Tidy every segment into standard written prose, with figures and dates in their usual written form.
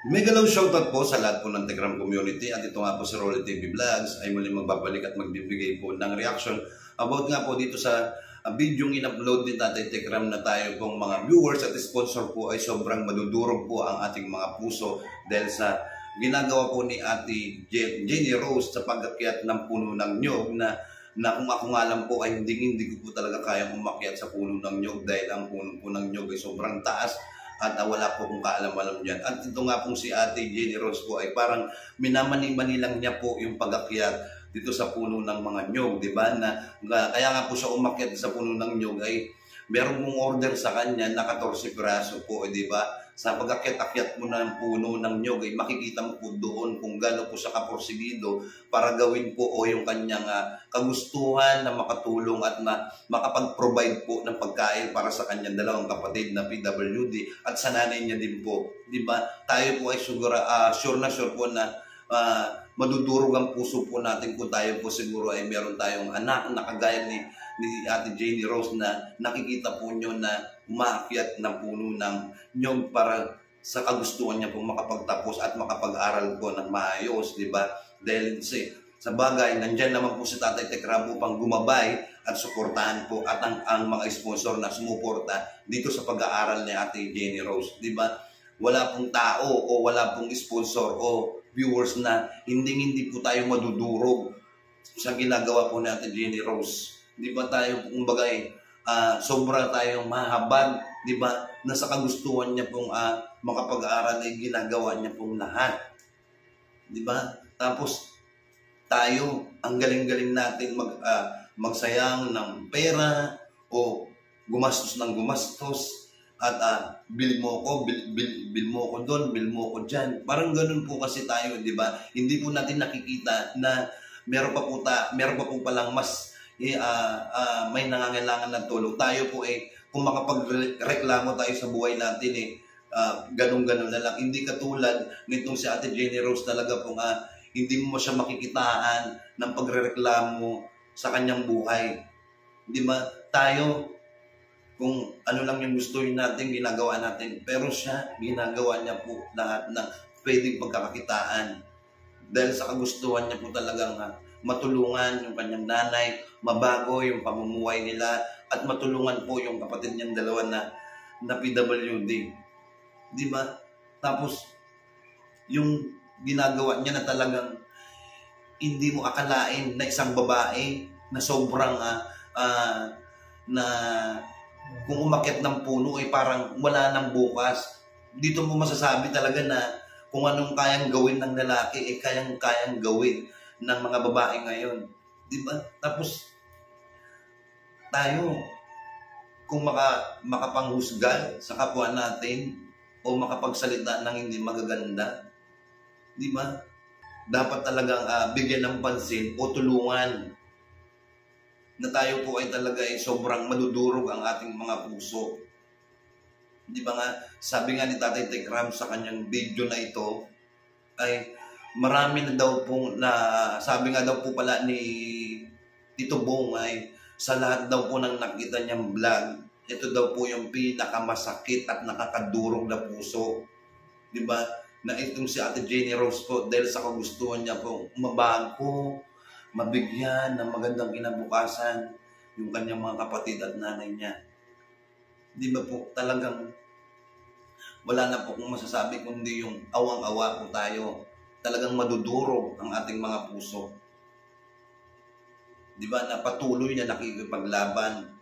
Megalaw shoutout po sa lahat po ng Tekram community at ito nga po si Rolly TV Vlogs ay muli magbabalik at magbibigay po ng reaction about nga po dito sa video in-upload ni Tatay Tekram na tayo pong mga viewers at sponsor po ay sobrang madudurog po ang ating mga puso dahil sa ginagawa po ni Ate Jenny Rose sa pag-akyat ng puno ng nyog na kung ako nga lang po ay hindi ko po talaga kayang umakyat sa puno ng nyog dahil ang puno po ng nyog ay sobrang taas. At wala po kung kaalam-alam dyan. At ito nga pong si Ate Jenny Rose po ay parang minamani-mani lang niya po yung pag-akyat dito sa puno ng mga nyog, di ba? Kaya nga po siya umakyat sa puno ng nyog ay meron mong order sa kanya na 14 piraso po, di ba? Sa pag-akyat-akyat mo ng puno ng nyog ay makikita mo po doon kung gaano po siya kaporsigido para gawin po o yung kanyang kagustuhan na makatulong at makapag-provide po ng pagkain para sa kanyang dalawang kapatid na PWD at sa nanay niya din po. Di ba? Tayo po ay sure na sure po na madudurog ang puso po natin kung tayo po siguro ay meron tayong anak na kagaya ni Ate Jenny Rose na nakikita po nyo na umaakyat ng puno ng nyog para sa kagustuhan niya po makapagtapos at makapag-aral po ng maayos, di ba? Dahil sa bagay, nandyan naman po si Tatay Tekram upang gumabay at suportahan po at ang mga sponsor na sumuporta dito sa pag-aaral ni Ate Jenny Rose, di ba? Wala pong tao o wala pong sponsor o viewers na hindi po tayo madudurog sa ginagawa po ni Ate Jenny Rose. Di ba tayo, kumbaga sobra tayong mahabag, di ba, na sa kagustuhan niya pong makapag-aaral ay ginagawa niya pong lahat. Di ba? Tapos tayo, ang galing-galing natin magsayang ng pera o gumastos ng gumastos at bil mo ko doon, bil mo ko dyan. Parang ganun po kasi tayo, di ba? Hindi po natin nakikita na meron pa po palang mas may nangangailangan ng tulong. Tayo po kung makapagreklamo tayo sa buhay natin ganun-ganun na lang. Hindi katulad nitong si Ate Jenny Rose talaga po hindi mo siya makikitaan ng pagrereklamo sa kanyang buhay. Di ba? Tayo, kung ano lang yung gustuin natin, ginagawa natin. Pero siya, ginagawa niya po lahat ng pwedeng pagkakakitaan. Dahil sa kagustuhan niya po talagang matulungan yung kanyang nanay, mabago yung pamumuhay nila, at matulungan po yung kapatid niyang dalawa na PWD. Di ba? Tapos, yung ginagawa niya na talagang hindi mo akalain na isang babae na sobrang na kung umakyat ng puno ay parang wala nang bukas. Dito mo masasabi talaga na kung anong kayang gawin ng lalaki kayang gawin ng mga babae ngayon. Di ba? Tapos tayo, kung makapanghusga sa kapwa natin o makapagsalita ng hindi magaganda, di ba? Dapat talagang bigyan ng pansin o tulungan na tayo po ay talaga sobrang madudurog ang ating mga puso. Di ba nga, sabi nga ni Tatay Tekram sa kanyang video na ito, ay marami na daw pong, sabi nga daw po pala ni Tito Bong ay sa lahat daw po ng nakita niyang vlog, ito daw po yung pinakamasakit at nakakadurog na puso. Di ba? Na itong si Ate Jenny Rose po, dahil sa kagustuhan niya po, mabago, mabigyan ng magandang kinabukasan yung kanyang mga kapatid at nanay niya. Di ba po, talagang wala na po kung masasabi kundi yung awang-awa po tayo. Talagang madudurog ang ating mga puso. Di ba, na patuloy na nakikipaglaban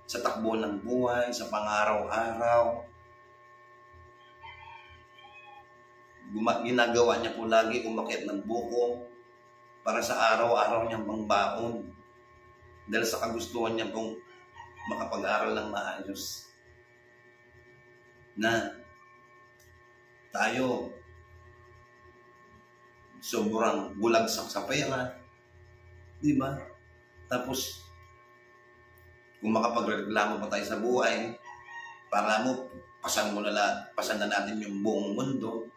sa takbo ng buhay, sa pang-araw-araw. Ginagawa niya po lagi umakyat ng buko para sa araw-araw niyang pangbaon. Dahil sa kagustuhan niya pong makapag-aral ng maayos. Na tayo sobrang bulagsak sa pera, di ba? Tapos kung makapagreklamo pa tayo sa buhay, para mo pasan na natin yung buong mundo.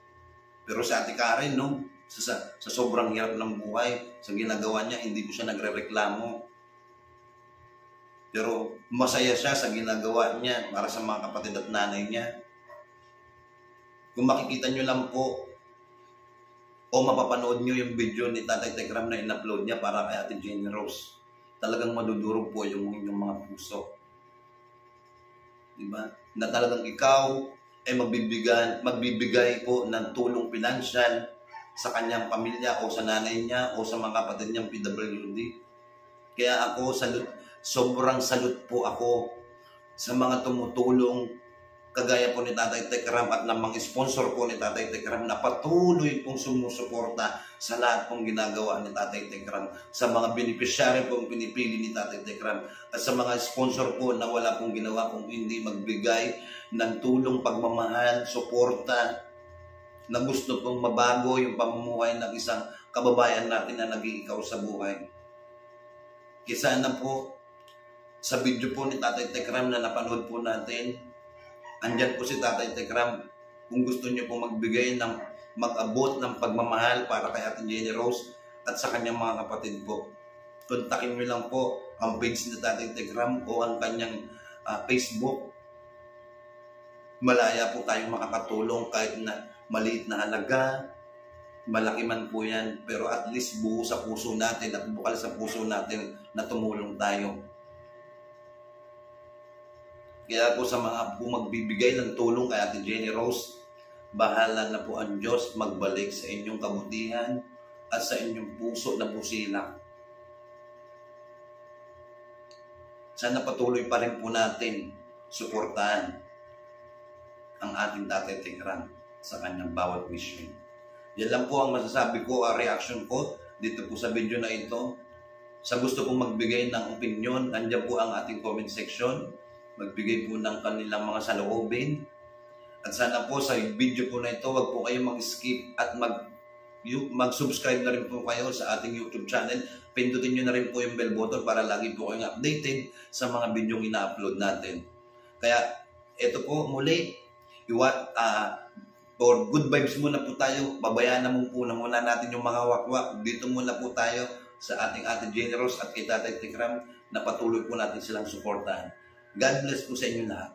Pero sa Ate Karen, no, sa sobrang hirap ng buhay, sa ginagawa niya, hindi po siya nagrereklamo. Pero masaya siya sa ginagawa niya para sa mga kapatid at nanay niya. Kung makikita nyo lang po o mapapanood nyo yung video ni Tatay Tekram na in-upload niya para kay Ate Jenny Rose, talagang madudurog po yung inyong mga puso. Diba? Na talagang ikaw ay magbibigay po ng tulong pinansyal sa kanyang pamilya o sa nanay niya o sa mga kapatid niyang PWD. Kaya ako, sobrang salute po ako sa mga tumutulong kagaya po ni Tatay Tekram at ng mga sponsor po ni Tatay Tekram na patuloy pong sumusuporta sa lahat pong ginagawa ni Tatay Tekram, sa mga beneficiary pong pinipili ni Tatay Tekram, at sa mga sponsor po na wala pong ginawa kung hindi magbigay ng tulong, pagmamahal, suporta, na gusto pong mabago yung pamumuhay ng isang kababayan natin na nag-iikaw sa buhay. Kaya sana po, sa video po ni Tatay Tekram na napanood po natin, andyan po si Tatay Tekram. Kung gusto niyo po magbigay ng mag-abot ng pagmamahal para kay Ate Jenny Rose at sa kanyang mga kapatid po, kontakin niyo lang po ang page ni Tatay Tekram o ang kanyang Facebook. Malaya po tayong makakatulong kahit na maliit na halaga, malaki man po yan, pero at least buo sa puso natin at bukal sa puso natin na tumulong tayo. Kaya po sa mga po magbibigay ng tulong kay Ate Jenny Rose, bahala na po ang Diyos magbalik sa inyong kabutihan at sa inyong puso na busilak. Sana patuloy pa rin po natin suportahan ang ating Tatay Tekram sa kanyang bawat mission. Yan lang po ang masasabi ko, reaction ko dito po sa video na ito. Sa gusto pong magbigay ng opinion, nandiyan po ang ating comment section. Magbigay po ng kanilang mga saloobin. At sana po sa video po na ito, wag po kayong mag-skip at mag-subscribe na rin po kayo sa ating YouTube channel. Pindutin nyo na rin po yung bell button para lagi po kayong updated sa mga video ina-upload natin. Kaya ito po muli, for good vibes muna po tayo. Babayaan na muna natin yung mga wakwak. Dito muna po tayo sa ating Ate Jenny Rose at kay Tatay Tekram na patuloy po natin silang suportahan. God bless po sa inyo lahat.